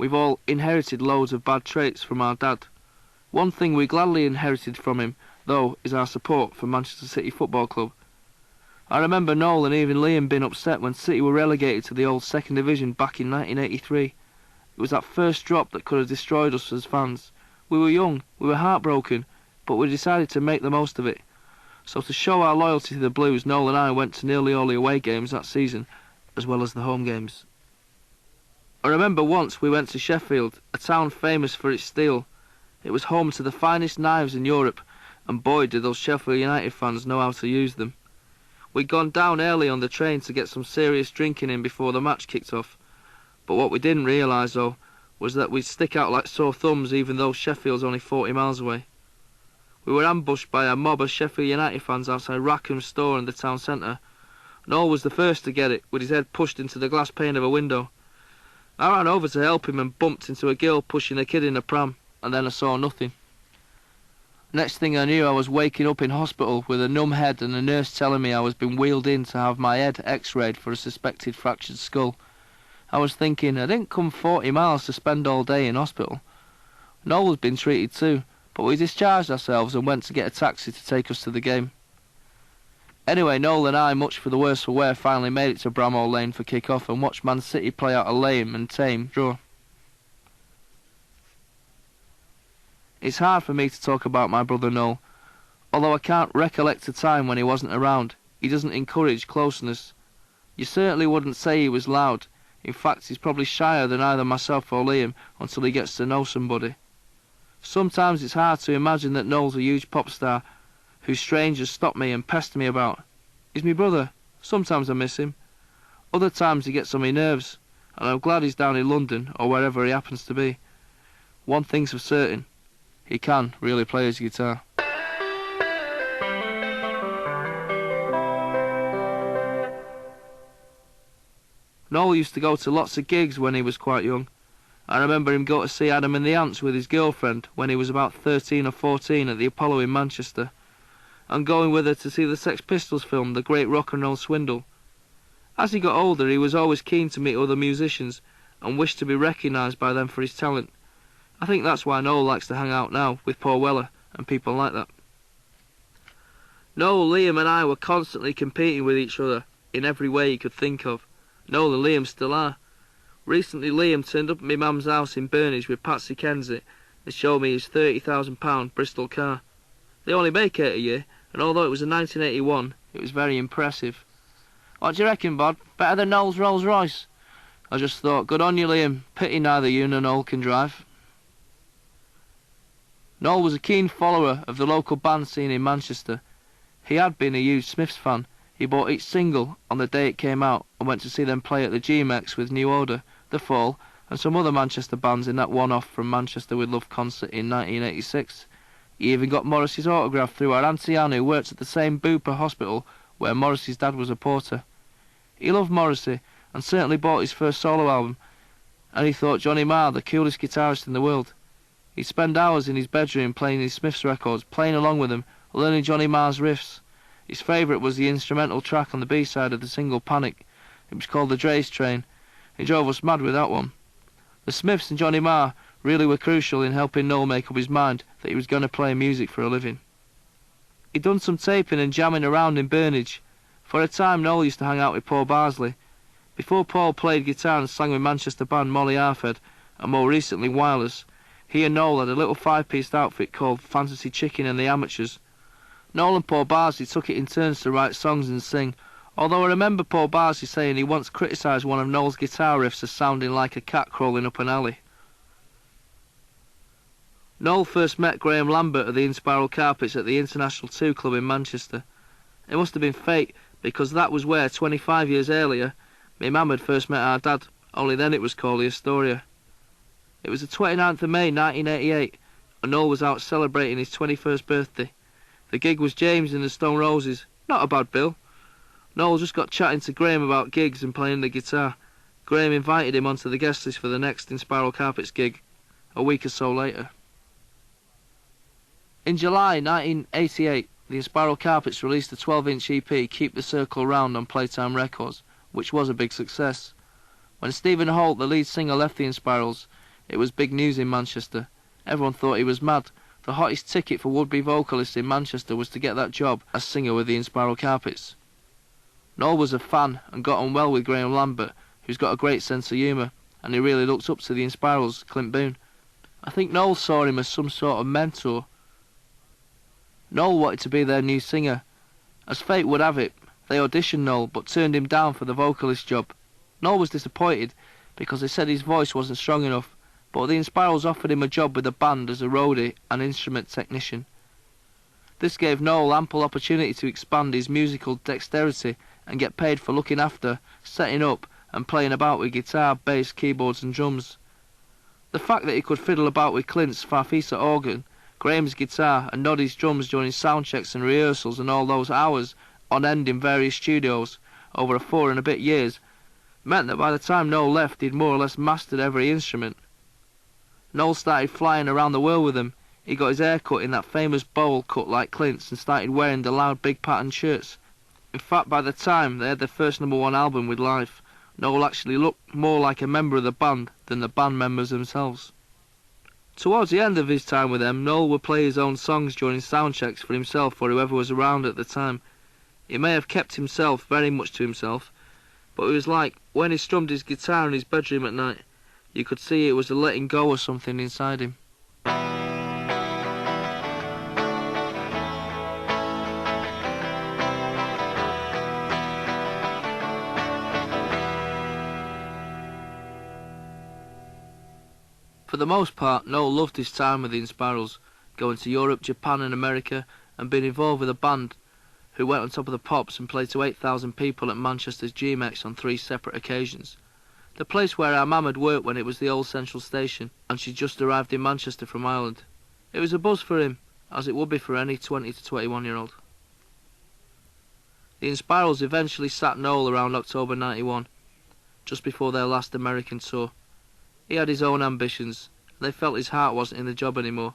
We've all inherited loads of bad traits from our dad. One thing we gladly inherited from him, though, is our support for Manchester City Football Club. I remember Noel and even Liam being upset when City were relegated to the old second division back in 1983. It was that first drop that could have destroyed us as fans. We were young, we were heartbroken, but we decided to make the most of it. So to show our loyalty to the Blues, Noel and I went to nearly all the away games that season, as well as the home games. I remember once we went to Sheffield, a town famous for its steel. It was home to the finest knives in Europe, and boy did those Sheffield United fans know how to use them. We'd gone down early on the train to get some serious drinking in before the match kicked off, but what we didn't realise though was that we'd stick out like sore thumbs even though Sheffield's only 40 miles away. We were ambushed by a mob of Sheffield United fans outside Rackham's store in the town centre. Noel was the first to get it, with his head pushed into the glass pane of a window. I ran over to help him and bumped into a girl pushing a kid in a pram, and then I saw nothing. Next thing I knew, I was waking up in hospital with a numb head and a nurse telling me I was being wheeled in to have my head x-rayed for a suspected fractured skull. I was thinking, I didn't come 40 miles to spend all day in hospital. Noel was being treated too, but we discharged ourselves and went to get a taxi to take us to the game. Anyway, Noel and I, much for the worse for wear, finally made it to Bramall Lane for kick-off and watched Man City play out a lame and tame draw. It's hard for me to talk about my brother Noel. Although I can't recollect a time when he wasn't around, he doesn't encourage closeness. You certainly wouldn't say he was loud. In fact, he's probably shyer than either myself or Liam until he gets to know somebody. Sometimes it's hard to imagine that Noel's a huge pop star who strangers stop me and pester me about. He's my brother. Sometimes I miss him. Other times he gets on my nerves, and I'm glad he's down in London or wherever he happens to be. One thing's for certain. He can really play his guitar. Noel used to go to lots of gigs when he was quite young. I remember him going to see Adam and the Ants with his girlfriend when he was about 13 or 14 at the Apollo in Manchester, and going with her to see the Sex Pistols film, The Great Rock and Roll Swindle. As he got older, he was always keen to meet other musicians and wished to be recognised by them for his talent. I think that's why Noel likes to hang out now with Paul Weller and people like that. Noel, Liam and I were constantly competing with each other in every way you could think of. Noel and Liam still are. Recently Liam turned up at my mum's house in Burnage with Patsy Kensit and showed me his £30,000 Bristol car. They only make it a year, and although it was a 1981, it was very impressive. What do you reckon, Bod? Better than Noel's Rolls Royce? I just thought, good on you, Liam. Pity neither you nor Noel can drive. Noel was a keen follower of the local band scene in Manchester. He had been a huge Smiths fan. He bought each single on the day it came out and went to see them play at the GMX with New Order, The Fall, and some other Manchester bands in that one-off from Manchester with Love concert in 1986. He even got Morrissey's autograph through our Auntie Anne, who worked at the same Bupa hospital where Morrissey's dad was a porter. He loved Morrissey and certainly bought his first solo album, and he thought Johnny Marr the coolest guitarist in the world. He'd spend hours in his bedroom playing his Smiths records, playing along with them, learning Johnny Marr's riffs. His favourite was the instrumental track on the B-side of the single Panic. It was called The Dre's Train. He drove us mad with that one. The Smiths and Johnny Marr really were crucial in helping Noel make up his mind that he was going to play music for a living. He'd done some taping and jamming around in Burnage. For a time Noel used to hang out with Paul Barsley. Before Paul played guitar and sang with Manchester band Molly Arfed, and more recently Wireless, he and Noel had a little five-pieced outfit called Fantasy Chicken and the Amateurs. Noel and Paul Barsley took it in turns to write songs and sing, although I remember Paul Barsley saying he once criticised one of Noel's guitar riffs as sounding like a cat crawling up an alley. Noel first met Graham Lambert of the Inspiral Carpets at the International 2 Club in Manchester. It must have been fate, because that was where, 25 years earlier, my mum had first met our dad, only then it was called the Astoria. It was the 29th of May 1988, and Noel was out celebrating his 21st birthday. The gig was James and the Stone Roses. Not a bad bill. Noel just got chatting to Graham about gigs and playing the guitar. Graham invited him onto the guest list for the next Inspiral Carpets gig, a week or so later. In July 1988, the Inspiral Carpets released a 12-inch EP, Keep the Circle Round, on Playtime Records, which was a big success. When Stephen Holt, the lead singer, left the Inspirals, It was big news in Manchester. Everyone thought he was mad. The hottest ticket for would-be vocalists in Manchester was to get that job as singer with the Inspiral Carpets. Noel was a fan and got on well with Graham Lambert, who's got a great sense of humour, and he really looked up to the Inspirals, Clint Boone. I think Noel saw him as some sort of mentor. Noel wanted to be their new singer. As fate would have it, they auditioned Noel but turned him down for the vocalist job. Noel was disappointed because they said his voice wasn't strong enough, but the Inspirals offered him a job with the band as a roadie and instrument technician. This gave Noel ample opportunity to expand his musical dexterity and get paid for looking after, setting up and playing about with guitar, bass, keyboards and drums. The fact that he could fiddle about with Clint's Farfisa organ, Graham's guitar and Noddy's drums during sound checks and rehearsals and all those hours on end in various studios over 4 and a bit years meant that by the time Noel left he'd more or less mastered every instrument. Noel started flying around the world with them. He got his hair cut in that famous bowl cut like Clint's and started wearing the loud big patterned shirts. In fact, by the time they had their first #1 album with Life, Noel actually looked more like a member of the band than the band members themselves. Towards the end of his time with them, Noel would play his own songs during sound checks for himself or whoever was around at the time. He may have kept himself very much to himself, but it was like when he strummed his guitar in his bedroom at night, you could see it was a letting go of something inside him. For the most part, Noel loved his time with the Inspirals, going to Europe, Japan and America, and being involved with a band who went on top of the Pops and played to 8,000 people at Manchester's GMX on 3 separate occasions. The place where our mum had worked when it was the old Central Station, and she'd just arrived in Manchester from Ireland. It was a buzz for him, as it would be for any 20 to 21-year-old. The Inspirals eventually sacked Noel around October '91, just before their last American tour. He had his own ambitions, and they felt his heart wasn't in the job anymore.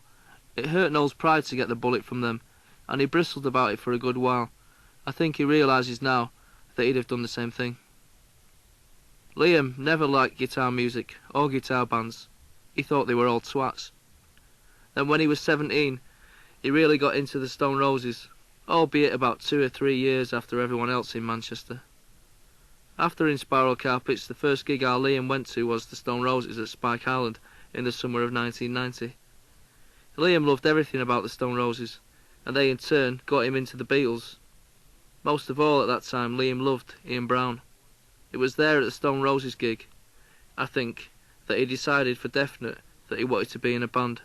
It hurt Noel's pride to get the bullet from them, and he bristled about it for a good while. I think he realises now that he'd have done the same thing. Liam never liked guitar music or guitar bands. He thought they were all twats. Then when he was 17, he really got into the Stone Roses, albeit about 2 or 3 years after everyone else in Manchester. After Inspiral Carpets, the first gig our Liam went to was the Stone Roses at Spike Island in the summer of 1990. Liam loved everything about the Stone Roses, and they in turn got him into the Beatles. Most of all at that time, Liam loved Ian Brown. It was there at the Stone Roses gig, I think, that he decided for definite that he wanted to be in a band.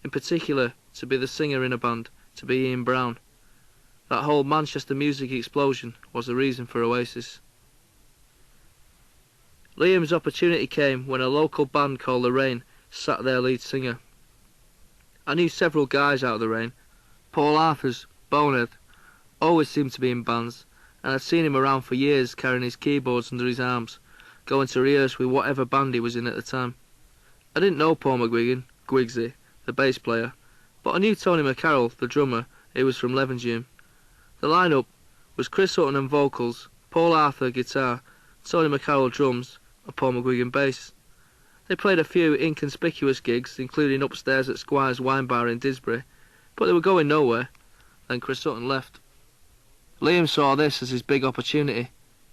In particular, to be the singer in a band, to be Ian Brown. That whole Manchester music explosion was the reason for Oasis. Liam's opportunity came when a local band called The Rain sacked their lead singer. I knew several guys out of The Rain. Paul Arthurs, Bonehead, always seemed to be in bands, and I'd seen him around for years carrying his keyboards under his arms, going to rehearse with whatever band he was in at the time. I didn't know Paul McGuigan, Gwigsy, the bass player, but I knew Tony McCarroll, the drummer, who was from Levenshulme. The line-up was Chris Hutton on vocals, Paul Arthur guitar, Tony McCarroll drums, and Paul McGuigan bass. They played a few inconspicuous gigs, including upstairs at Squire's Wine Bar in Disbury, but they were going nowhere. Then Chris Hutton left. Liam saw this as his big opportunity.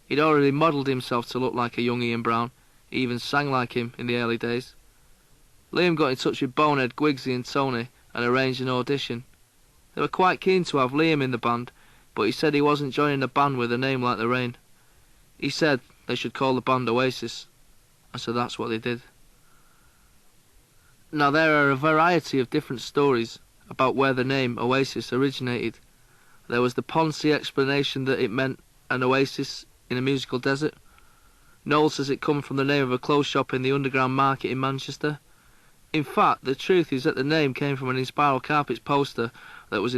He'd already modelled himself to look like a young Ian Brown. He even sang like him in the early days. Liam got in touch with Bonehead, Gwigsy and Tony and arranged an audition. They were quite keen to have Liam in the band, but he said he wasn't joining a band with a name like The Rain. He said they should call the band Oasis, and so that's what they did. Now there are a variety of different stories about where the name Oasis originated. There was the Ponzi explanation that it meant an oasis in a musical desert. Noel says it come from the name of a clothes shop in the Underground Market in Manchester. In fact, the truth is that the name came from an Inspiral Carpets poster that was